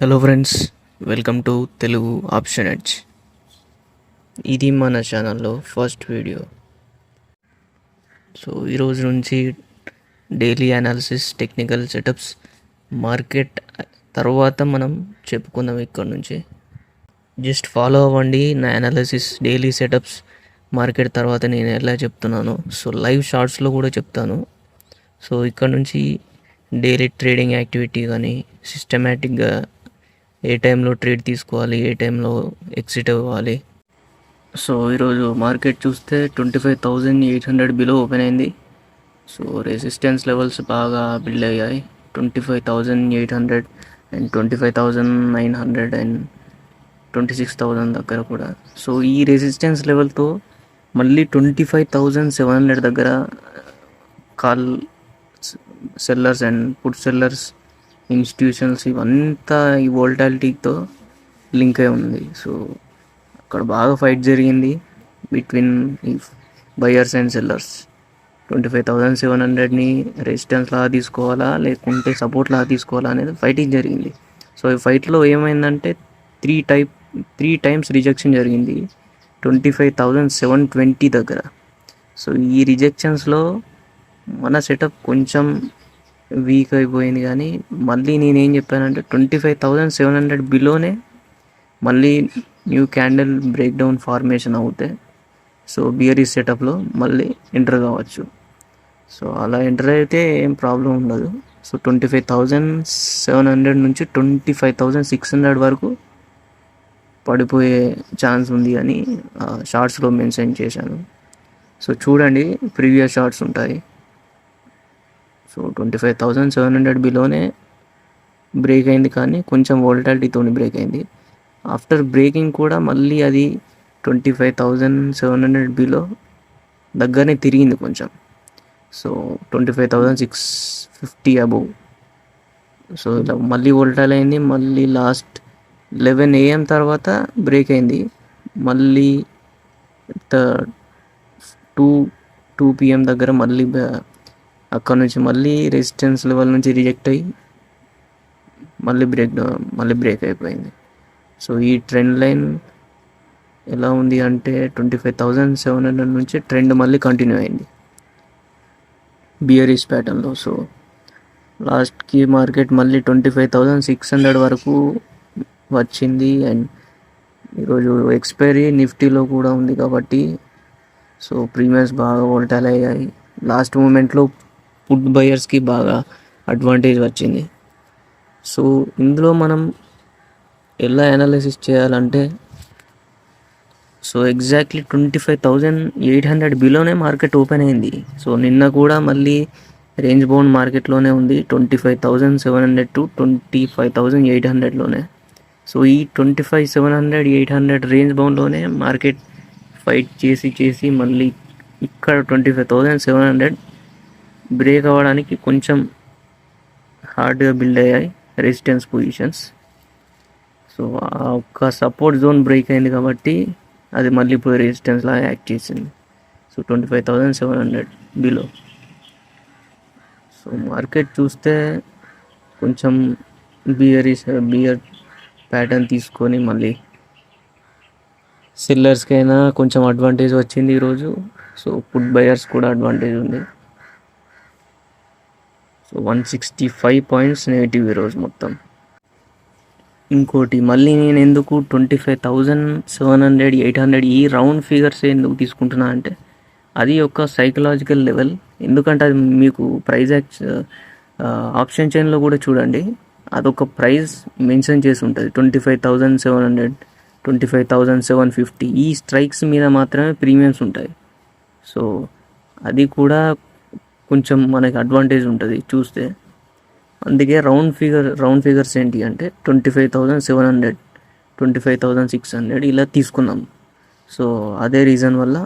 Hello friends, welcome to Telugu option edge. ఇది మన ఛానల్లో ఫస్ట్ వీడియో. సో ఈరోజు నుంచి daily analysis, technical setups, market తర్వాత మనం చెప్పుకుందాం. ఇక్కడ నుంచి జస్ట్ ఫాలో అవ్వండి నా అనాలిసిస్, డైలీ సెటప్స్. మార్కెట్ తర్వాత నేను ఎలా చెప్తున్నాను, సో లైవ్ షార్ట్స్లో కూడా చెప్తాను. సో ఇక్కడ నుంచి డైలీ ట్రేడింగ్ యాక్టివిటీ కానీ సిస్టమేటిక్గా ఏ టైంలో ట్రేడ్ తీసుకోవాలి, ఏ టైంలో ఎగ్జిట్ అవ్వాలి. సో ఈరోజు మార్కెట్ చూస్తే 25,800 బిలో ఓపెన్ అయింది. సో రెసిస్టెన్స్ లెవెల్స్ బాగా బిల్డ్ అయ్యాయి. 25,800 అండ్ 25,900 అండ్ 26,000 దగ్గర కూడా. సో ఈ రెసిస్టెన్స్ లెవెల్తో మళ్ళీ 25,700 దగ్గర call sellers and put sellers, institutions ఇవంతా ఈ వోల్టాలిటీతో లింక్ అయి ఉంది. సో అక్కడ బాగా ఫైట్ జరిగింది బిట్వీన్ ఈ బయర్స్ అండ్ సెల్లర్స్. 25,700ని రెసిస్టెన్స్ లాగా తీసుకోవాలా లేకుంటే సపోర్ట్ లాగా తీసుకోవాలా అనేది ఫైటింగ్ జరిగింది. సో ఈ ఫైట్లో ఏమైందంటే త్రీ టైమ్స్ రిజెక్షన్ జరిగింది 25,720 దగ్గర. సో ఈ రిజెక్షన్స్లో మన సెటప్ కొంచెం వీక్ అయిపోయింది. కానీ మళ్ళీ నేనేం చెప్పానంటే 25,700 బిలోనే మళ్ళీ new candle break down formation అవుతే సో బియరీస్ సెటప్లో మళ్ళీ ఎంటర్ కావచ్చు. సో అలా ఎంటర్ అయితే ఏం ప్రాబ్లం ఉండదు. సో 25,700 నుంచి 25,600 వరకు పడిపోయే ఛాన్స్ ఉంది అని షార్ట్స్లో మెన్షన్ చేశాను. సో చూడండి, ప్రీవియస్ షార్ట్స్ ఉంటాయి. సో 25,700 బిలోనే బ్రేక్ అయింది, కానీ కొంచెం వోల్టాలిటీతో బ్రేక్ అయింది. ఆఫ్టర్ బ్రేకింగ్ కూడా మళ్ళీ అది 25,700 బిలో దగ్గరనే తిరిగింది కొంచెం. So 25,650 above. సో ఇలా మళ్ళీ వోల్టాల్ అయింది. మళ్ళీ లాస్ట్ 11 AM తర్వాత బ్రేక్ అయింది. మళ్ళీ 2 PM దగ్గర మళ్ళీ అక్కడ నుంచి మళ్ళీ రెసిస్టెన్స్ లెవెల్ నుంచి రిజెక్ట్ అయ్యి మళ్ళీ బ్రేక్ అయిపోయింది. సో ఈ ట్రెండ్ లైన్ ఎలా ఉంది అంటే 25,700 నుంచి ట్రెండ్ మళ్ళీ కంటిన్యూ అయింది బియరిష్ ప్యాటర్న్లో. సో లాస్ట్కి మార్కెట్ మళ్ళీ 25,600 వరకు వచ్చింది. అండ్ ఈరోజు ఎక్స్పైరీ నిఫ్టీలో కూడా ఉంది కాబట్టి సో ప్రీమియర్స్ బాగా వోల్టాల్ అయ్యాయి. లాస్ట్ మూమెంట్లో పుట్ బయర్స్కి బాగా అడ్వాంటేజ్ వచ్చింది. సో ఇందులో మనం ఎలా అనాలిసిస్ చేయాలంటే, సో ఎగ్జాక్ట్లీ 25,800 బిలోనే మార్కెట్ ఓపెన్ అయింది. సో నిన్న కూడా మళ్ళీ రేంజ్ బౌండ్ మార్కెట్లోనే ఉంది 25,700 టు 25,800లోనే. సో ఈ 25,700, 800 రేంజ్ బౌండ్లోనే మార్కెట్ ఫైట్ చేసి మళ్ళీ ఇక్కడ 25,700 బ్రేక్ అవ్వడానికి కొంచెం హార్డ్గా బిల్డ్ అయ్యాయి రెసిస్టెన్స్ పొజిషన్స్. సో ఆ ఒక్క సపోర్ట్ జోన్ బ్రేక్ అయింది కాబట్టి అది మళ్ళీ పోయి రెసిస్టెన్స్ లాగా యాక్ట్ చేసింది. So 25,700 below. సో మార్కెట్ చూస్తే కొంచెం బియర్ ప్యాటర్న్ తీసుకొని మళ్ళీ సెల్లర్స్కైనా కొంచెం అడ్వాంటేజ్ వచ్చింది ఈరోజు. సో పుట్ బయర్స్ కూడా అడ్వాంటేజ్ ఉంది. సో 165 పాయింట్స్ నెగిటివ్ ఈరోజు మొత్తం. ఇంకోటి మళ్ళీ నేను ఎందుకు 25,700, 800 ఈ రౌండ్ ఫిగర్స్ ఎందుకు తీసుకుంటున్నా అంటే అది ఒక సైకలాజికల్ లెవెల్. ఎందుకంటే అది మీకు ప్రైజ్ ఆప్షన్ చైన్లో కూడా చూడండి, అదొక ప్రైస్ మెన్షన్ చేసి ఉంటుంది 25,700, 25,750. ఈ స్ట్రైక్స్ మీద మాత్రమే ప్రీమియమ్స్ ఉంటాయి. సో అది కూడా కొంచెం మనకి అడ్వాంటేజ్ ఉంటుంది చూస్తే. అందుకే రౌండ్ ఫిగర్స్ ఏంటి అంటే 25,700, 25,600 ఇలా తీసుకున్నాం. సో అదే రీజన్ వల్ల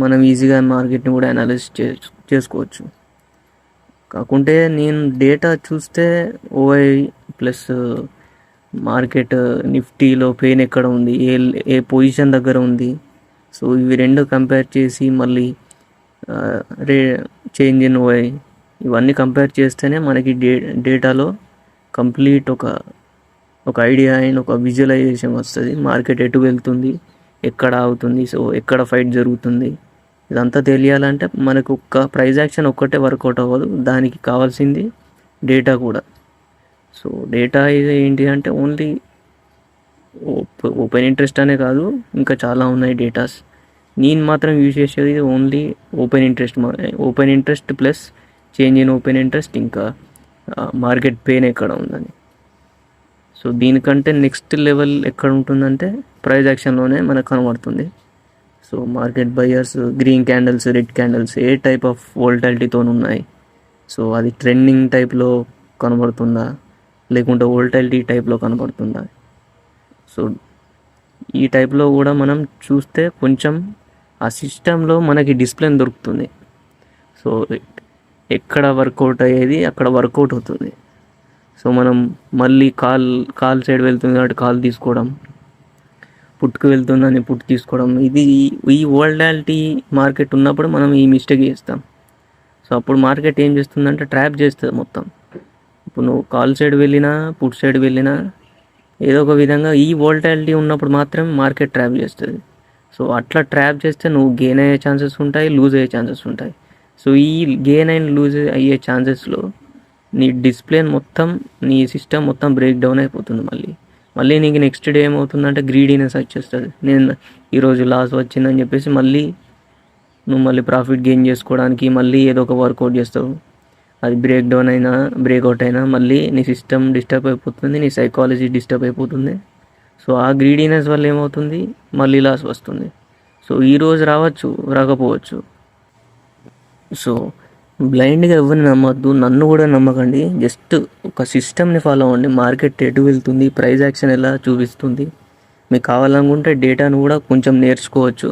మనం ఈజీగా మార్కెట్ని కూడా అనాలిసిస్ చేసుకోవచ్చు. కాకుంటే నేను డేటా చూస్తే ఓఐ ప్లస్ మార్కెట్ నిఫ్టీలో పెయిన్ ఎక్కడ ఉంది, ఏ పొజిషన్ దగ్గర ఉంది, సో ఇవి రెండు కంపేర్ చేసి మళ్ళీ చేంజ్ ఇన్ ఓఐ ఇవన్నీ కంపేర్ చేస్తేనే మనకి డేటాలో కంప్లీట్ ఒక ఒక ఐడియా అండ్ ఒక విజువలైజేషన్ వస్తుంది. మార్కెట్ ఎటు వెళ్తుంది, ఎక్కడ ఆగుతుంది, సో ఎక్కడ ఫైట్ జరుగుతుంది, ఇదంతా తెలియాలంటే మనకు ఒక్క ప్రైజ్ యాక్షన్ ఒక్కటే వర్కౌట్ అవ్వదు, దానికి కావాల్సింది డేటా కూడా. సో డేటా ఇది ఏంటి అంటే ఓన్లీ ఓపెన్ ఇంట్రెస్ట్ అనే కాదు, ఇంకా చాలా ఉన్నాయి డేటాస్. నేను మాత్రం యూజ్ చేసేది only open interest plus change in open interest, ఇంకా మార్కెట్ పెయిన్ ఎక్కడ ఉందని. సో దీనికంటే నెక్స్ట్ లెవెల్ ఎక్కడ ఉంటుందంటే ప్రైజ్ యాక్షన్లోనే మనకు కనబడుతుంది. So market buyers green candles, red candles ఏ టైప్ ఆఫ్ వోల్టాలిటీతో ఉన్నాయి, సో అది ట్రెండింగ్ టైప్లో కనబడుతుందా లేకుంటే వోల్టాలిటీ టైప్లో కనబడుతుందా. సో ఈ టైప్లో కూడా మనం చూస్తే కొంచెం ఆ సిస్టంలో మనకి డిస్ప్లే దొరుకుతుంది. సో ఎక్కడ వర్కౌట్ అయ్యేది అక్కడ వర్కౌట్ అవుతుంది. సో మనం మళ్ళీ కాల్ సైడ్ వెళ్తుంది కాబట్టి కాల్ తీసుకోవడం, పుట్కు వెళ్తుందని పుట్ తీసుకోవడం, ఇది ఈ వోల్టాలిటీ మార్కెట్ ఉన్నప్పుడు మనం ఈ మిస్టేక్ చేస్తాం. సో అప్పుడు మార్కెట్ ఏం చేస్తుందంటే ట్రాప్ చేస్తుంది మొత్తం. ఇప్పుడు నువ్వు కాల్ సైడ్ వెళ్ళినా పుట్ సైడ్ వెళ్ళినా ఏదో ఒక విధంగా ఈ వోల్టాలిటీ ఉన్నప్పుడు మాత్రం మార్కెట్ ట్రాప్ చేస్తుంది. సో అట్లా ట్రాప్ చేస్తే నువ్వు గెయిన్ అయ్యే ఛాన్సెస్ ఉంటాయి, లూజ్ అయ్యే ఛాన్సెస్ ఉంటాయి. సో ఈ గెయిన్ అండ్ లూజ్ అయ్యే ఛాన్సెస్లో నీ డిస్ప్లే మొత్తం, నీ సిస్టమ్ మొత్తం బ్రేక్ డౌన్ అయిపోతుంది. మళ్ళీ నీకు నెక్స్ట్ డే ఏమవుతుందంటే గ్రీడీనెస్ వచ్చేస్తుంది. నేను ఈరోజు లాస్ వచ్చిందని చెప్పేసి నువ్వు మళ్ళీ ప్రాఫిట్ గెయిన్ చేసుకోవడానికి మళ్ళీ ఏదో ఒక వర్కౌట్ చేస్తావు. అది బ్రేక్ డౌన్ అయినా బ్రేక్అవుట్ అయినా మళ్ళీ నీ సిస్టమ్ డిస్టర్బ్ అయిపోతుంది, నీ సైకాలజీ డిస్టర్బ్ అయిపోతుంది. సో ఆ గ్రీడీనెస్ వల్ల ఏమవుతుంది, మళ్ళీ లాస్ వస్తుంది. సో ఈరోజు రావచ్చు, రాకపోవచ్చు. సో బ్లైండ్గా ఎవరిని నమ్మద్దు, నన్ను కూడా నమ్మకండి. జస్ట్ ఒక సిస్టమ్ని ఫాలో అవ్వండి. మార్కెట్ ఎటు వెళ్తుంది, ప్రైజ్ యాక్షన్ ఎలా చూపిస్తుంది, మీకు కావాలనుకుంటే డేటాను కూడా కొంచెం నేర్చుకోవచ్చు.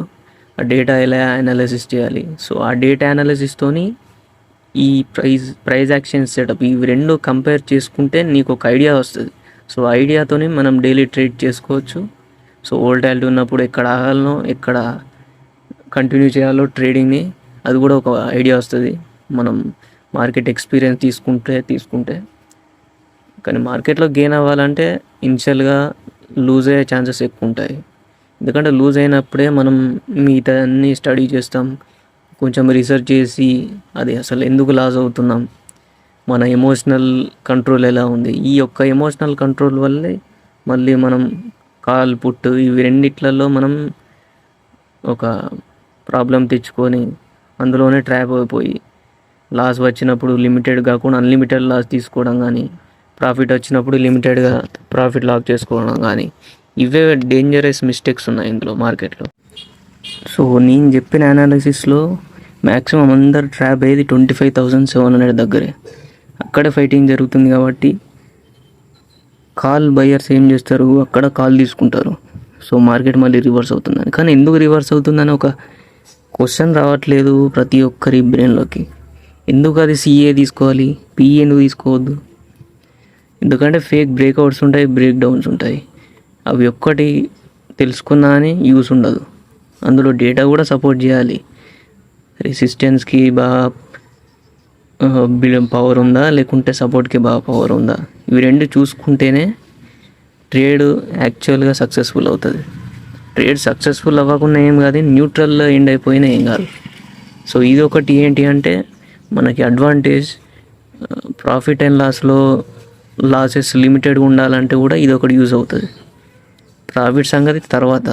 ఆ డేటా ఎలా అనాలిసిస్ చేయాలి. సో ఆ డేటా అనాలిసిస్తోని ఈ ప్రైజ్ యాక్షన్ సెటప్ ఇవి రెండు కంపేర్ చేసుకుంటే నీకు ఒక ఐడియా వస్తుంది. సో ఐడియాతోని మనం డైలీ ట్రేడ్ చేసుకోవచ్చు. సో వోల్టాలిటీ ఉన్నప్పుడు ఎక్కడ ఆగాలనో, ఎక్కడ కంటిన్యూ చేయాలో ట్రేడింగ్ని, అది కూడా ఒక ఐడియా వస్తుంది మనం మార్కెట్ ఎక్స్పీరియన్స్ తీసుకుంటే. కానీ మార్కెట్లో గెయిన్ అవ్వాలంటే ఇనిషియల్గా లూజ్ అయ్యే ఛాన్సెస్ ఎక్కువ ఉంటాయి. ఎందుకంటే లూజ్ అయినప్పుడే మనం మిగతా అన్నీ స్టడీ చేస్తాం, కొంచెం రీసెర్చ్ చేసి అది అసలు ఎందుకు లాస్ అవుతున్నాం, మన ఎమోషనల్ కంట్రోల్ ఎలా ఉంది. ఈ యొక్క ఎమోషనల్ కంట్రోల్ వల్లే మళ్ళీ మనం కాల్ పుట్ ఇవి రెండిట్లలో మనం ఒక ప్రాబ్లం తెచ్చుకొని అందులోనే ట్రాప్ అయిపోయి లాస్ వచ్చినప్పుడు లిమిటెడ్ కాకుండా అన్లిమిటెడ్ లాస్ తీసుకోవడం కానీ, ప్రాఫిట్ వచ్చినప్పుడు లిమిటెడ్గా ప్రాఫిట్ లాక్ చేసుకోవడం కానీ, ఇవే డేంజరస్ మిస్టేక్స్ ఉన్నాయి ఇందులో మార్కెట్లో. సో నేను చెప్పిన అనాలిసిస్లో మ్యాక్సిమం అందరు ట్రాప్ అయ్యేది 25,700 దగ్గరే. అక్కడే ఫైటింగ్ జరుగుతుంది కాబట్టి కాల్ బయర్స్ ఏం చేస్తారు, అక్కడ కాల్ తీసుకుంటారు. సో మార్కెట్ మళ్ళీ రివర్స్ అవుతుందని. కానీ ఎందుకు రివర్స్ అవుతుందని ఒక క్వశ్చన్ రావట్లేదు ప్రతి ఒక్కరి బ్రెయిన్లోకి. ఎందుకు అది సిఏ తీసుకోవాలి, పిఈ ఎందుకు తీసుకోవద్దు? ఎందుకంటే ఫేక్ బ్రేక్అవుట్స్ ఉంటాయి, బ్రేక్ డౌన్స్ ఉంటాయి. అవి ఒక్కటి తెలుసుకున్నా అని యూస్ ఉండదు. అందులో డేటా కూడా సపోర్ట్ చేయాలి. రెసిస్టెన్స్కి బాగా పవర్ ఉందా లేకుంటే సపోర్ట్కి బాగా పవర్ ఉందా, ఇవి రెండు చూసుకుంటేనే ట్రేడ్ యాక్చువల్గా సక్సెస్ఫుల్ అవుతుంది. ట్రేడ్ సక్సెస్ఫుల్ అవ్వకుండా ఏం కాదు, న్యూట్రల్లో ఎండ్ అయిపోయినా ఏం కాదు. సో ఇది ఒకటి ఏంటి అంటే మనకి అడ్వాంటేజ్. ప్రాఫిట్ అండ్ లాసెస్ లిమిటెడ్గా ఉండాలంటే కూడా ఇది ఒకటి యూజ్ అవుతుంది. ప్రాఫిట్ సంగతి తర్వాత.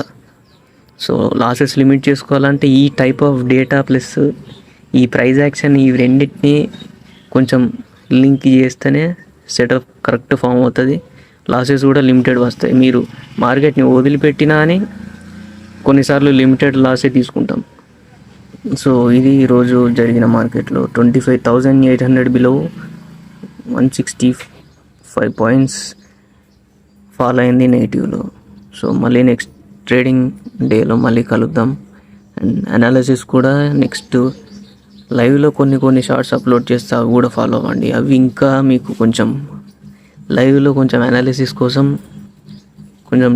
సో లాసెస్ లిమిట్ చేసుకోవాలంటే ఈ టైప్ ఆఫ్ డేటా ప్లస్ ఈ ప్రైజ్ యాక్షన్ ఈ రెండింటిని కొంచెం లింక్ చేస్తేనే సెటప్ కరెక్ట్ ఫామ్ అవుతుంది. లాసెస్ కూడా లిమిటెడ్ వస్తాయి. మీరు మార్కెట్ని వదిలిపెట్టినా అని కొన్నిసార్లు లిమిటెడ్ లాసే తీసుకుంటాం. సో ఇది ఈరోజు జరిగిన మార్కెట్లో 25,800 బిలో 165 పాయింట్స్ ఫాల్ అయింది నెగిటివ్లో. సో మళ్ళీ నెక్స్ట్ ట్రేడింగ్ డేలో మళ్ళీ కలుద్దాం. అండ్ అనాలిసిస్ కూడా నెక్స్ట్ లైవ్లో కొన్ని షార్ట్స్ అప్లోడ్ చేస్తే అవి కూడా ఫాలో అవ్వండి. అవి ఇంకా మీకు కొంచెం లైవ్లో కొంచెం అనాలిసిస్ కోసం కొంచెం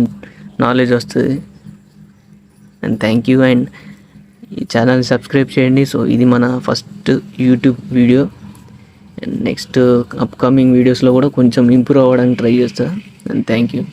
నాలెడ్జ్ వస్తుంది. And thank you. అండ్ ఈ ఛానల్ని సబ్స్క్రైబ్ చేయండి. సో ఇది మన first YouTube video. And next upcoming వీడియోస్లో కూడా కొంచెం ఇంప్రూవ్ అవ్వడానికి ట్రై చేస్తా. and thank you.